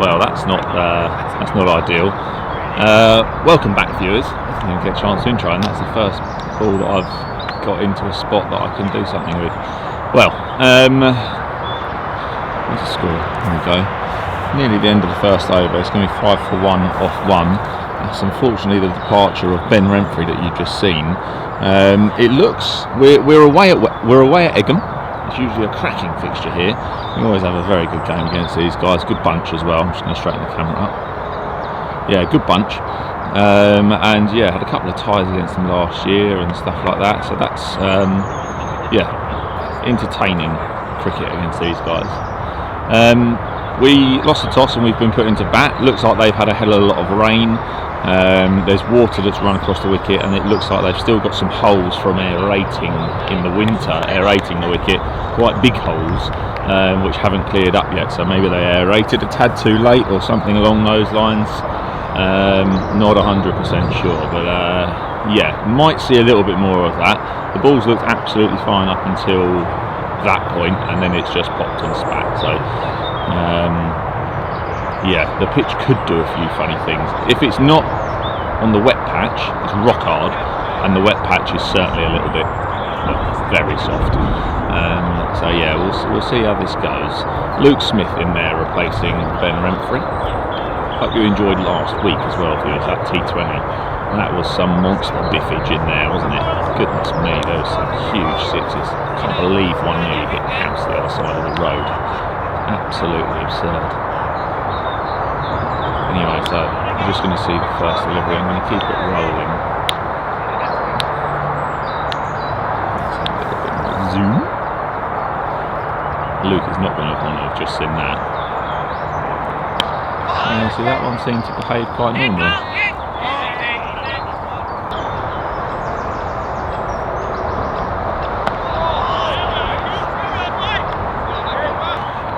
well. That's not ideal. Welcome back, viewers. I didn't even get a chance to intro, and that's the first ball that I've got into a spot that I can do something with. Well, what's the score? There we go. Nearly the end of the first over. It's going to be 5 for 1 off 1. That's unfortunately the departure of Ben Renfrey that you've just seen. It looks we're away at Egham. It's usually a cracking fixture here. We always have a very good game against these guys. Good bunch as well. I'm just going to straighten the camera up. Yeah, good bunch. And yeah, had a couple of ties against them last year and stuff like that. So that's yeah, entertaining cricket against these guys. We lost the toss and we've been put into bat. Looks like they've had a hell of a lot of rain. There's water that's run across the wicket, and it looks like they've still got some holes from aerating in the winter, aerating the wicket, quite big holes, which haven't cleared up yet. So maybe they aerated a tad too late or something along those lines. Not 100% sure, but yeah, might see a little bit more of that. The balls looked absolutely fine up until that point, and then it's just popped and spat. So yeah, the pitch could do a few funny things. If it's not on the wet patch, it's rock hard, and the wet patch is certainly a little bit very soft. So yeah, we'll see how this goes. Luke Smith in there replacing Ben Renfrey. Hope you enjoyed last week as well, viewers, that T20. That was some monster biffage in there, wasn't it? Goodness me, there was some huge sixes. Can't believe one nearly hit the house the other side of the road. Absolutely absurd. Anyway, so I'm just going to see the first delivery. I'm going to keep it rolling. Zoom. Luke is not going to want to have just seen that. See, that one seemed to behave quite normally.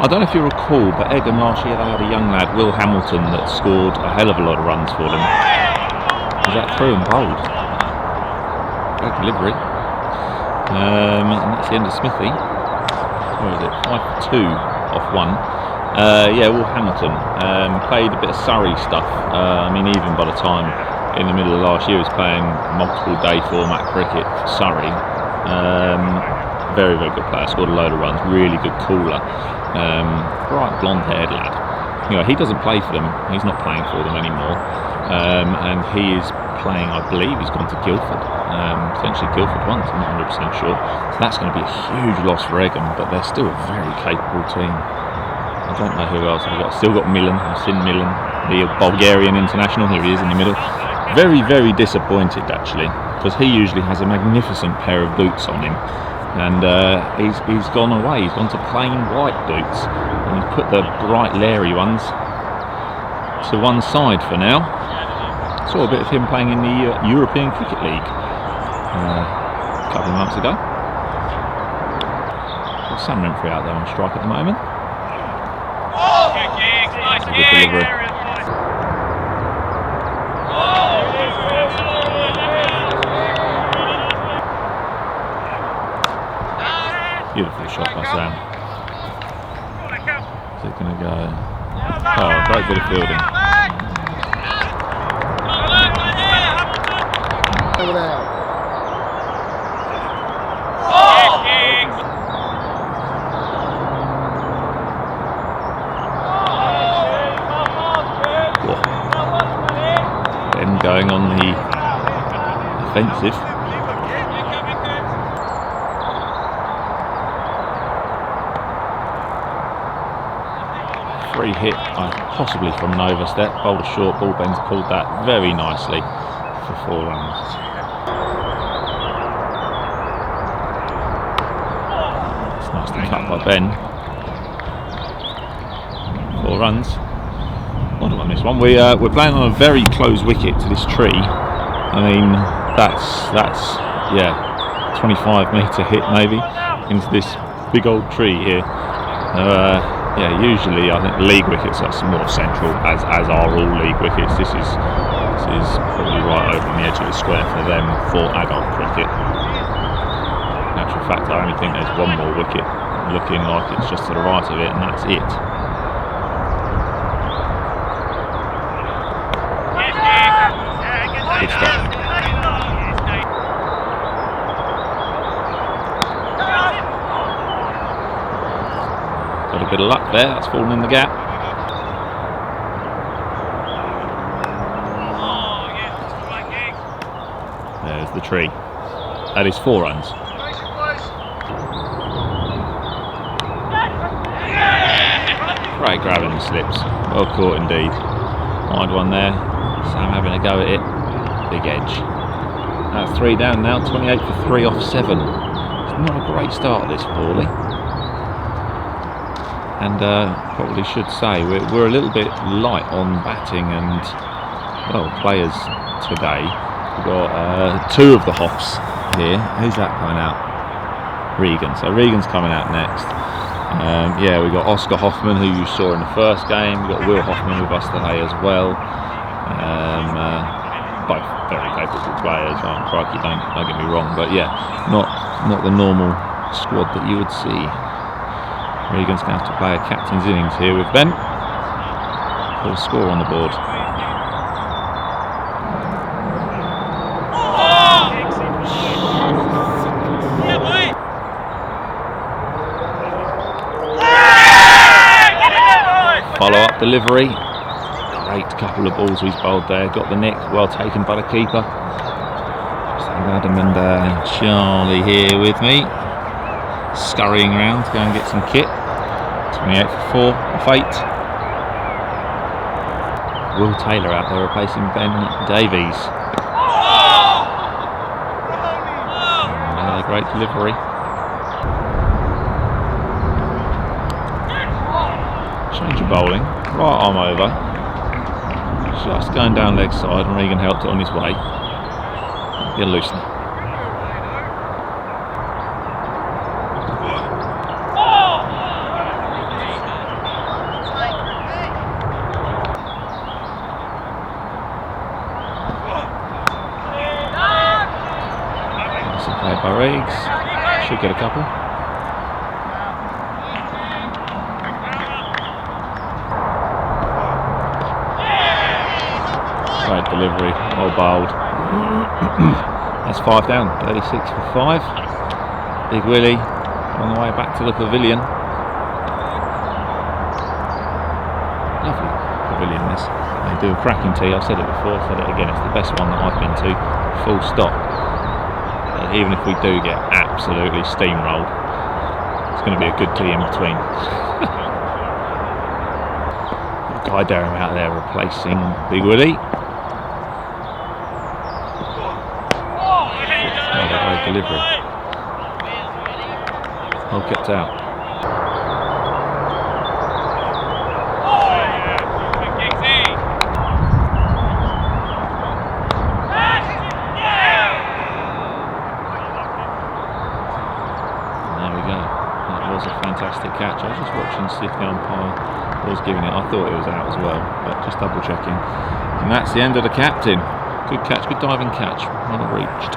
I don't know if you recall, but Egham last year they had a young lad, Will Hamilton, that scored a hell of a lot of runs for them. Was that through and bowled? Great delivery. And that's the end of Smithy. Where is it? 5 for 2 off 1. Yeah, Will Hamilton played a bit of Surrey stuff. I mean, even by the time in the middle of last year, he was playing multiple day format cricket for Surrey. Very, very good player. Scored a load of runs. Really good cooler. Bright blonde-haired lad. Anyway, he doesn't play for them. He's not playing for them anymore. And he is playing, I believe, he's gone to Guildford. Potentially Guildford once. I'm not 100% sure. So that's going to be a huge loss for Egham, but they're still a very capable team. I don't know who else I've got. Still got Milan. I've seen Milan, the Bulgarian international. Here he is in the middle. Very, very disappointed actually, because he usually has a magnificent pair of boots on him, and he's gone away. He's gone to plain white boots, and he's put the bright leery ones to one side for now. Saw a bit of him playing in the European Cricket League a couple of months ago. There's Sam Renfrey out there on strike at the moment. Good delivery. Beautiful shot by Sam. Is it going to go? Oh, great bit of fielding. Going on the offensive. Free hit, possibly from an overstep. Bowled a short ball. Ben's pulled that very nicely for 4 runs. It's nicely cut by Ben. 4 runs. What did I miss one? We're playing on a very close wicket to this tree. I mean, that's yeah, 25 metre hit maybe into this big old tree here. Yeah, usually I think league wickets are more central, as are all league wickets. This is probably right over on the edge of the square for them for adult cricket. In actual fact, I only think there's one more wicket looking like it's just to the right of it, and that's it. Good stop. Got a bit of luck there, that's fallen in the gap. There's the tree. That is 4 runs. Great grabbing the slips. Well caught indeed. Wide one there. Sam having a go at it. Big edge. That's 3 down now. 28 for 3 off 7. It's not a great start this for Horley. And probably should say we're a little bit light on batting and players today. We've got 2 of the Hoffs here. Who's that coming out? Regan. So Regan's coming out next. We've got Oscar Hoffman, who you saw in the first game. We've got Will Hoffman with us today as well. Both very capable players. Crikey, don't get me wrong, but yeah, not the normal squad that you would see. Regan's going to have to play a captain's innings here with Ben. Put a score on the board. Follow-up delivery. Great couple of balls he's bowled there. Got the nick. Well taken by the keeper. So Adam and Charlie here with me. Scurrying around to go and get some kit. 28 for 4 off 8. Will Taylor out there replacing Ben Davies. Another great delivery. Change of bowling. Right arm over. Just going down leg side, and Regan helped it on his way. He'll loosen it. Played by Riggs, should get a couple. Great delivery, well bowled. That's 5 down, 36 for 5. Big Willie on the way back to the pavilion. Lovely pavilion this. They do a cracking tee, I've said it before, I've said it again, it's the best one that I've been to, full stop. Even if we do get absolutely steamrolled, it's going to be a good tee in between. Guy Derham out there replacing Big Willie. Another great delivery. Well kept out. Fantastic catch. I was just watching to see if the umpire was giving it. I thought it was out as well, but just double checking. And that's the end of the captain. Good catch, good diving catch. Well reached.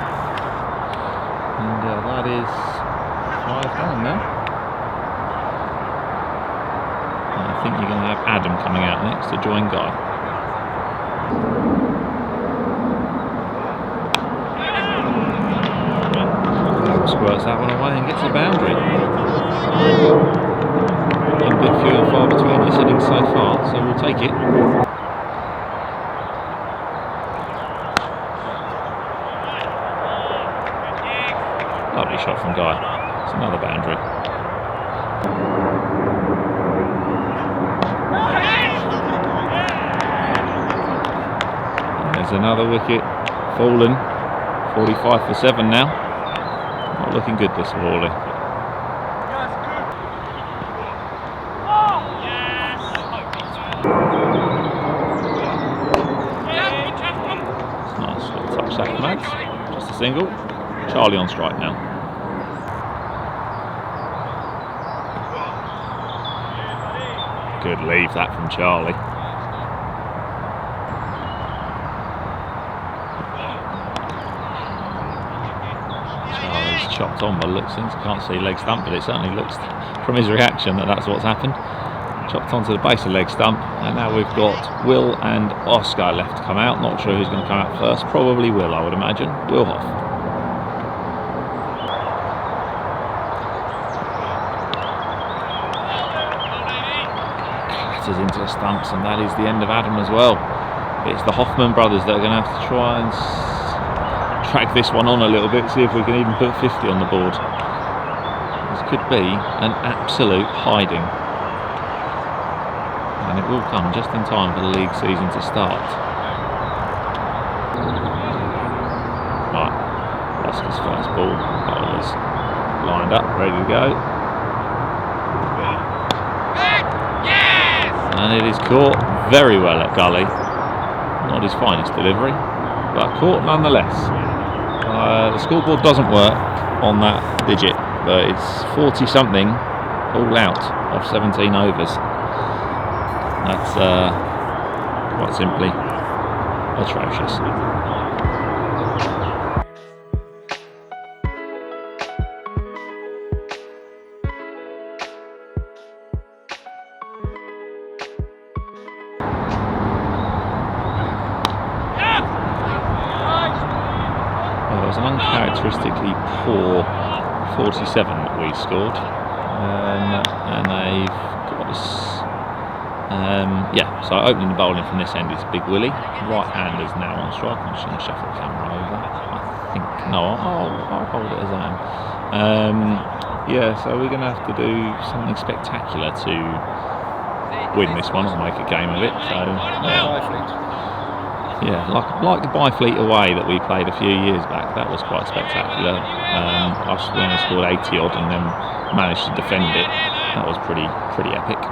And that is 5 down now. And I think you're going to have Adam coming out next to join Guy. Squirts that one away and gets a boundary. A bit few and far between this innings so far, so we'll take it. Lovely shot from Guy. It's another boundary. And there's another wicket fallen. 45 for 7 now. Not looking good this for Horley. Nice little touch that from Mads. Just a single. Charlie on strike now. Good leave that from Charlie. Charlie's chopped on by the looks of things. Can't see leg stump, but it certainly looks from his reaction that that's what's happened. Chopped onto the base of the leg stump, and now we've got Will and Oscar left to come out. Not sure who's going to come out first. Probably Will, I would imagine. Will Hoff. Clatters into the stumps, and that is the end of Adam as well. It's the Hoffman brothers that are going to have to try and drag this one on a little bit, see if we can even put 50 on the board. This could be an absolute hiding. And it will come just in time for the league season to start. Right, Oscar's first ball. Bowlers lined up, ready to go. And it is caught very well at gully. Not his finest delivery, but caught nonetheless. The scoreboard doesn't work on that digit, but it's 40 something all out of 17 overs. That's quite simply atrocious. Well, it was an uncharacteristically poor 47 that we scored, and they've got us. So opening the bowling from this end is Big Willie. Right hand is now on strike. I'm just going to shuffle the camera over. I think, no, I'll hold it as I am. So we're going to have to do something spectacular to win this one or make a game of it. So like the Byfleet away that we played a few years back. That was quite spectacular. We only scored 80 odd and then managed to defend it. That was pretty epic.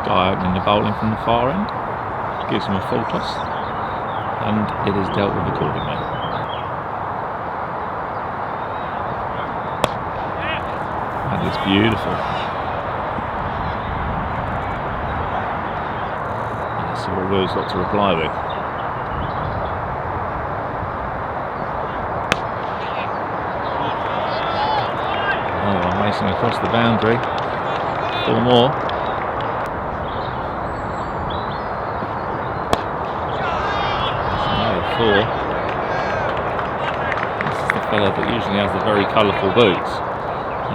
Guy opening the bowling from the far end, gives him a full toss, and it is dealt with accordingly. That is beautiful. Let's see what Will's got to reply with. Oh, I'm racing across the boundary. 4 more. This is the fella that usually has the very colourful boots,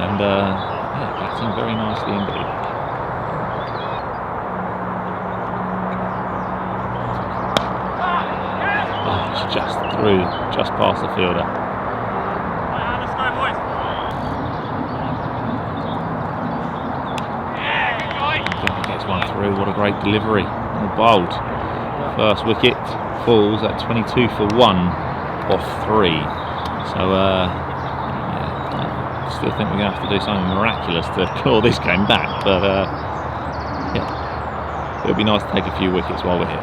and batting very nicely indeed. Oh, it's just through, just past the fielder. Let's go, boys. Gets one through. What a great delivery! Bowled. First wicket falls at 22 for 1 off 3. So I still think we're going to have to do something miraculous to claw this game back. But it'll be nice to take a few wickets while we're here.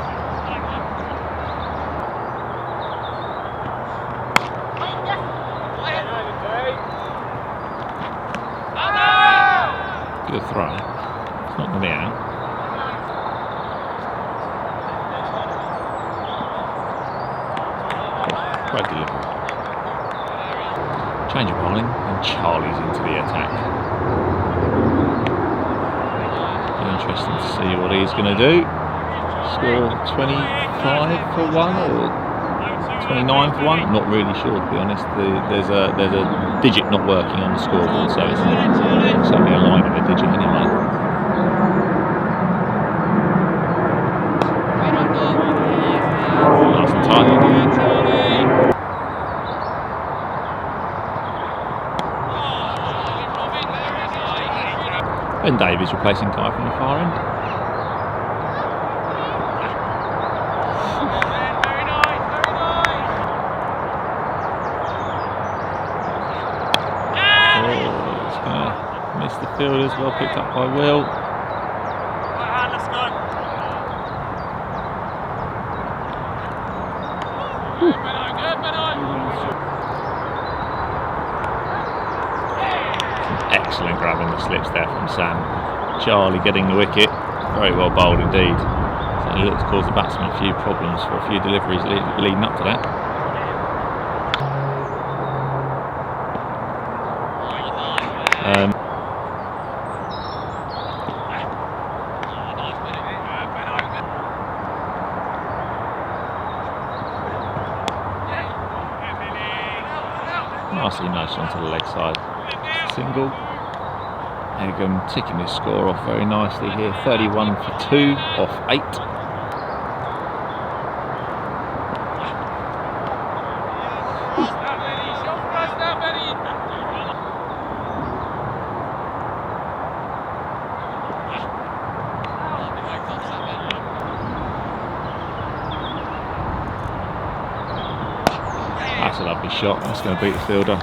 Good throw. It's not going to be out. Great delivery. Change of bowling, and Charlie's into the attack. Interesting to see what he's going to do. Score 25 for 1 or 29 for 1. Not really sure, to be honest. There's a digit not working on the scoreboard, so it's certainly a line of a digit anyway. Nice and tight. Ben Davies replacing Guy from the far end. Very nice. Oh, it's going to miss the fielders. Well picked up by Will. Right hand, let's go. Excellent grab on the slips there from Sam. Charlie getting the wicket. Very well bowled indeed. So it looks to cause the batsman a few problems for a few deliveries leading up to that. Nicely nudged onto the leg side. Single. Egham ticking his score off very nicely here. 31 for 2 off 8. That's a lovely shot. That's going to beat the fielder.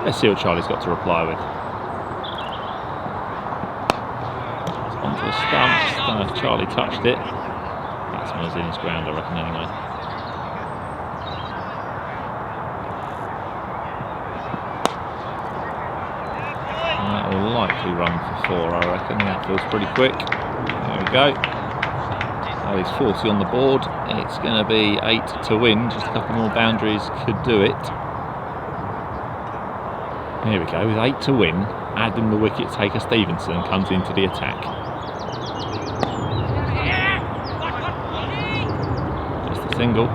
Let's see what Charlie's got to reply with. Onto the stumps. Don't know if Charlie touched it. Batsman was in his ground, I reckon, anyway. And that will likely run for 4, I reckon. That feels pretty quick. There we go. So he's 40 on the board. It's going to be 8 to win. Just a couple more boundaries could do it. Here we go, with 8 to win, Adam the wicket taker Stevenson comes into the attack. Just a single.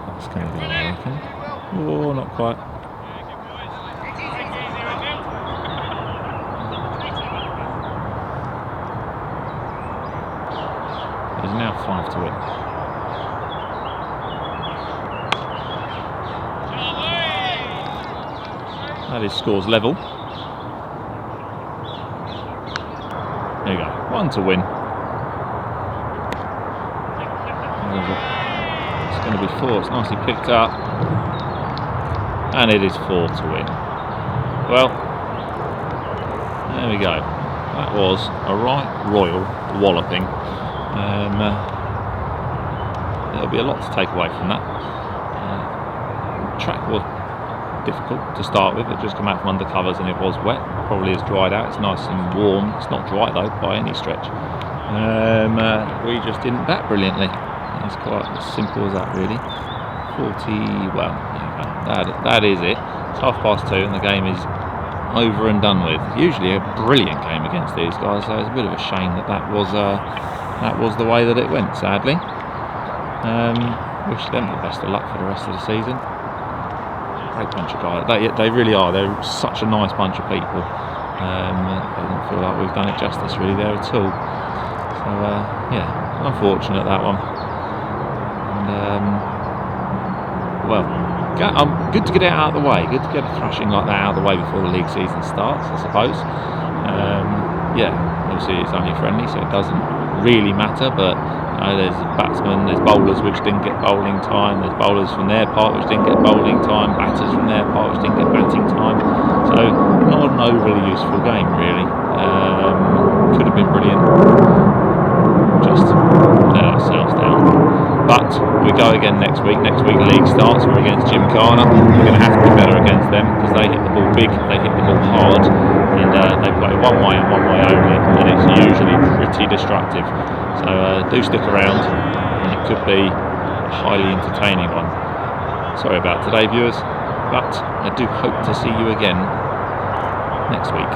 That's going to be, I reckon. Oh, not quite. There's now 5 to win. That is scores level. There you go, 1 to win. It's going to be 4, it's nicely picked up. And it is 4 to win. Well, there we go. That was a right royal walloping. There'll be a lot to take away from that. The track was difficult to start with. It just come out from under covers and it was wet. Probably has dried out. It's nice and warm. It's not dry though by any stretch. We just didn't bat brilliantly. It's quite as simple as that, really. 40. Well, that is it. It's 2:30 and the game is over and done with. Usually a brilliant game against these guys, so it's a bit of a shame that was the way that it went, sadly. Wish them the best of luck for the rest of the season. Great bunch of guys. They really are. They're such a nice bunch of people. I don't feel like we've done it justice really there at all. So yeah, unfortunate that one. And well, good to get it out of the way. Good to get a thrashing like that out of the way before the league season starts, I suppose. Yeah, obviously it's only friendly, so it doesn't really matter, but there's batsmen, there's bowlers which didn't get bowling time, there's bowlers from their part which didn't get bowling time, batters from their part which didn't get batting time, so not an overly useful game really. Could have been brilliant, just let ourselves down. But we go again next week. Next week league starts, we're against Gymkhana. We're going to have to be better against them because they hit the ball big, they hit the ball hard, and they play one way and one way only, and it's usually pretty destructive. So do stick around, and it could be a highly entertaining one. Sorry about today, viewers, but I do hope to see you again next week.